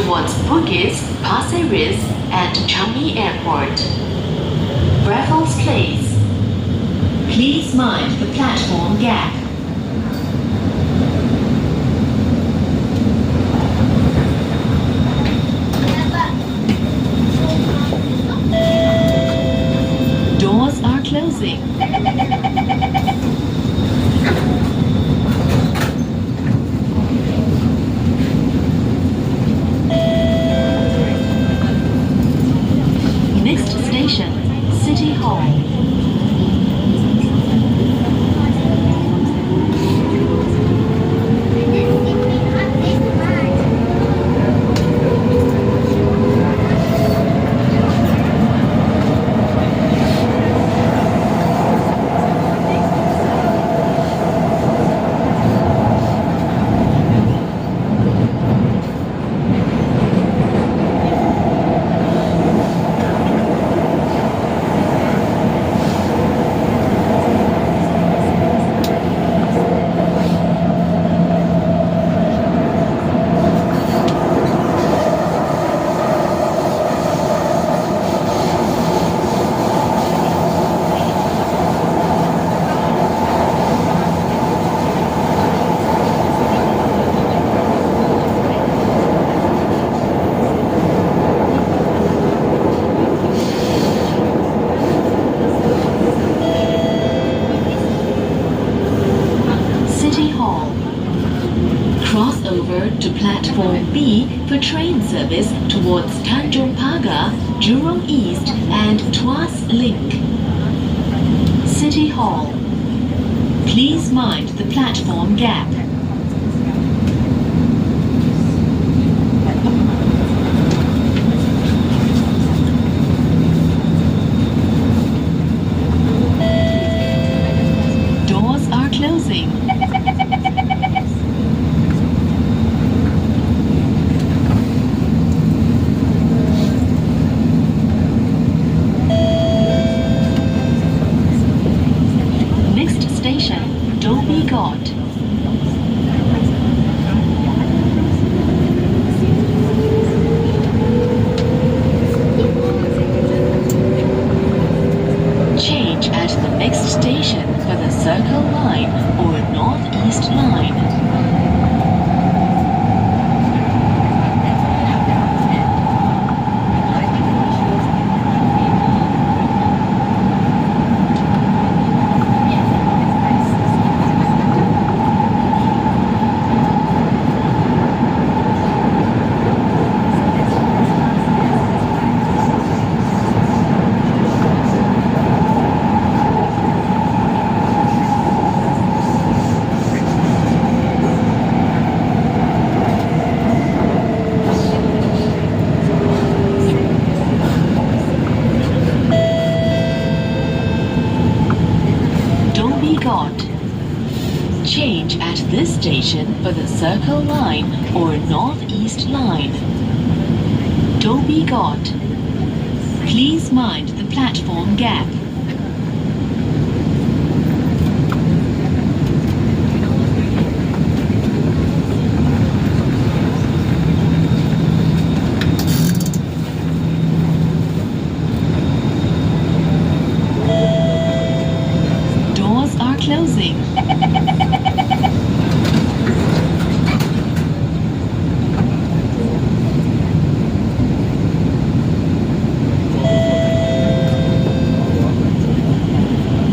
towards Bugis, Pasir Ris and Changi Airport. Raffles Place. Please mind the platform gap. Doors are closing. Next station, City Hall. Cross over to platform B for train service towards Tanjung Pagar, Jurong East and Tuas Link. City Hall. Please mind the platform gap. Doors are closing. Station, Dhoby Ghaut. Change at the next station for the Circle Line or North East Line. Dhoby Ghaut. Change at this station for the Circle Line or North East Line. Dhoby Ghaut. Please mind the platform gap. Doors are closing.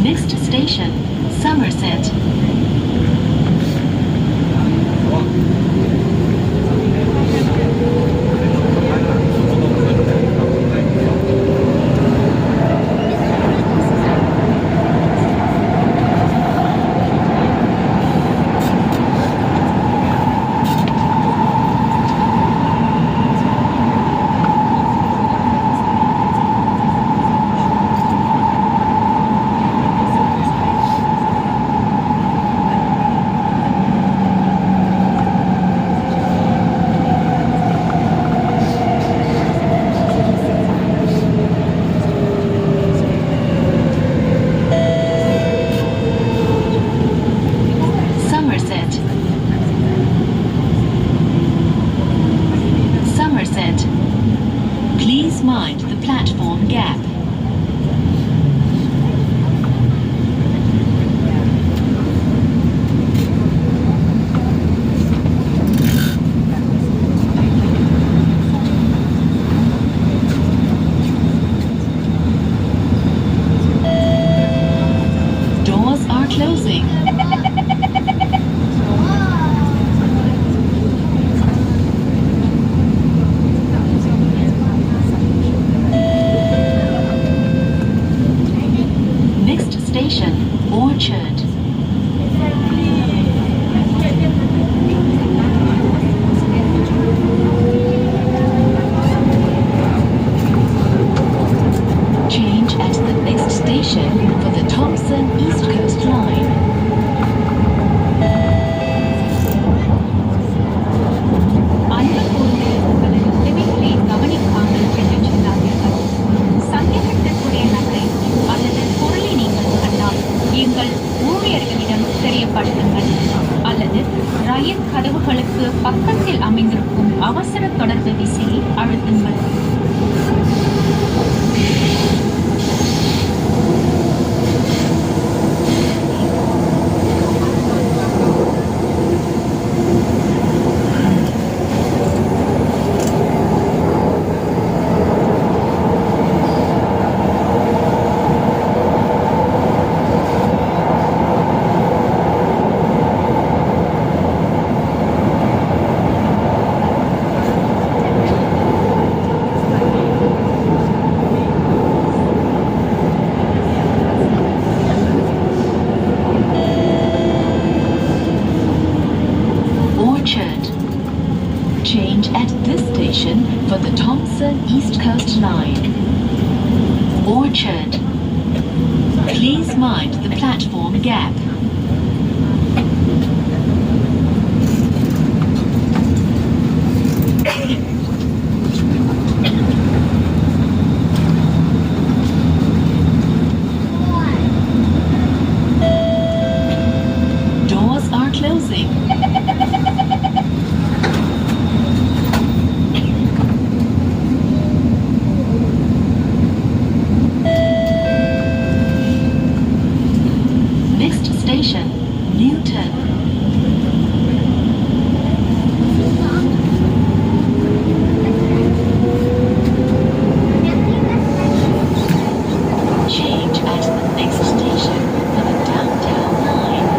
Next station, Somerset. closing. Next station, Orchard. Change at the next station for the Thompson East Coast Line. அன்பு கூர்ந்து உங்களது உதவிகளை கவனிக்காமல் சென்று செல்லாதீர்கள். சந்தேகத்திற்குரிய நகை அல்லது பொருளை நீங்கள் கண்டால் எங்கள் ஊழியர்களிடம் தெரியப்படுத்துங்கள் அல்லது ரயில் கதவுகளுக்கு பக்கத்தில் அமைந்திருக்கும் அவசர தொடர்பு விசையை அழுத்துங்கள். Change at this station for the Thompson East Coast Line. Orchard. Please mind the platform gap. Doors are closing. Next station, Newton. Change at the next station for the downtown line.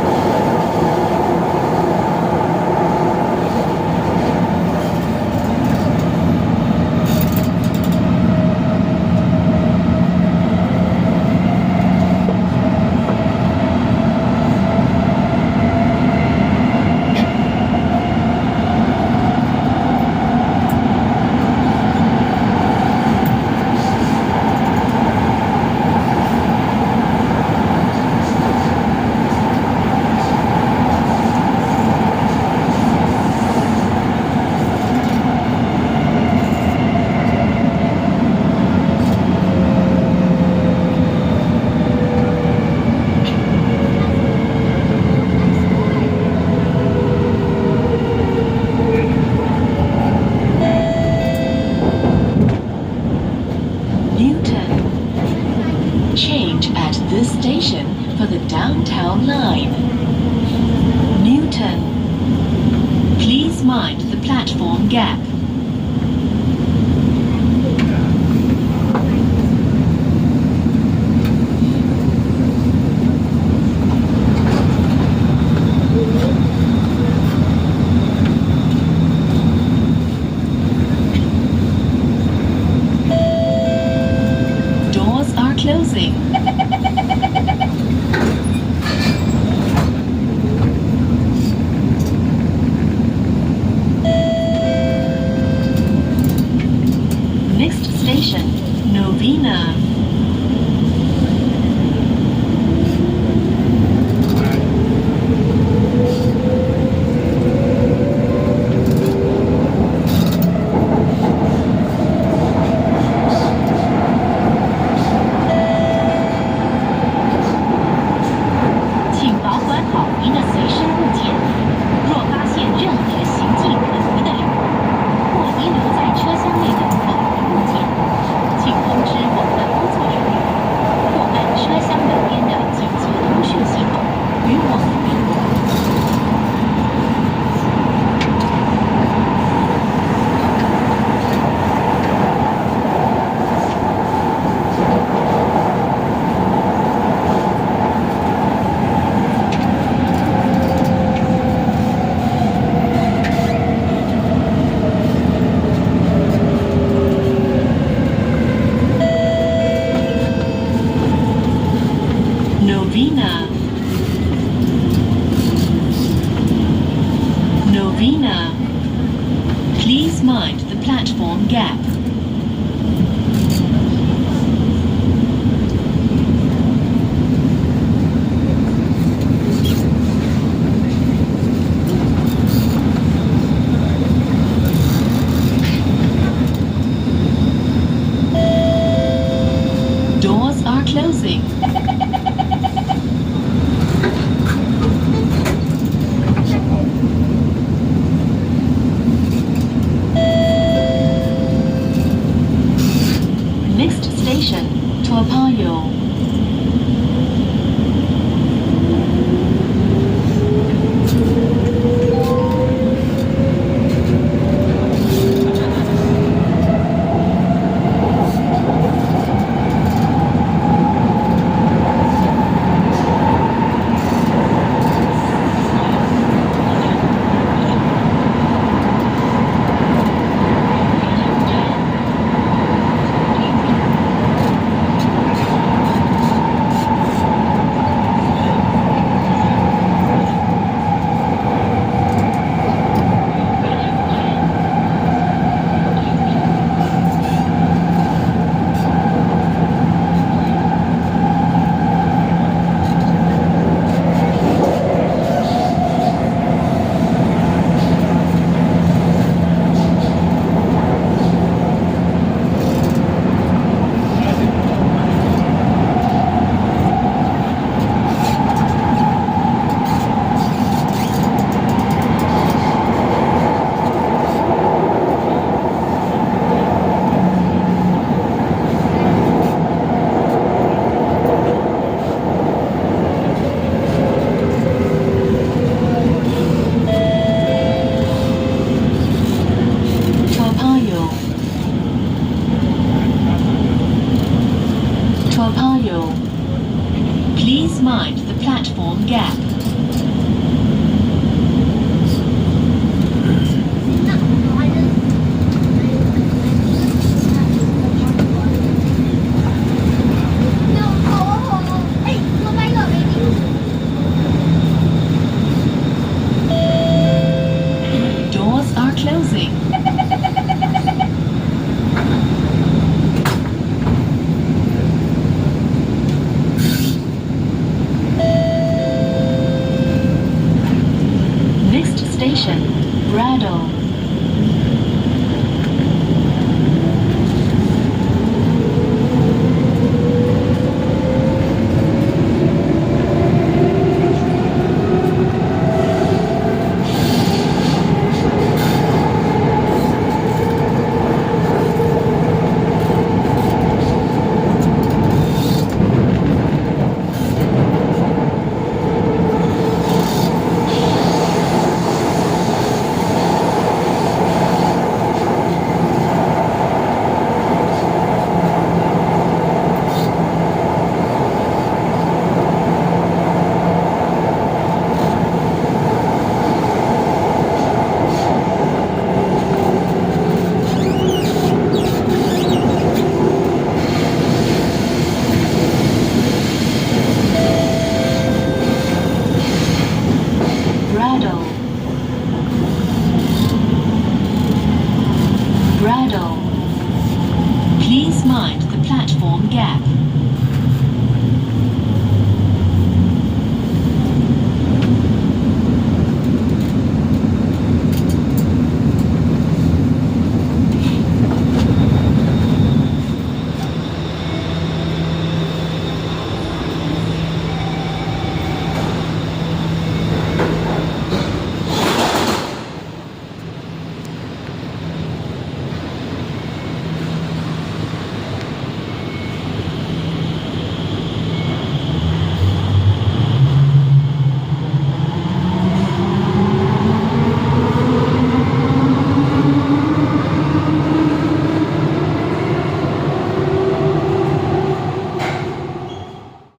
Change at this station for the downtown line. Newton. Please mind the platform gap. Doors are closing. Novena. Novena. Please mind the platform gap. Doors are closing. Next station, Torpayo. Torpayo. Please mind the platform gap. Doors are closing. Next station, Braddell.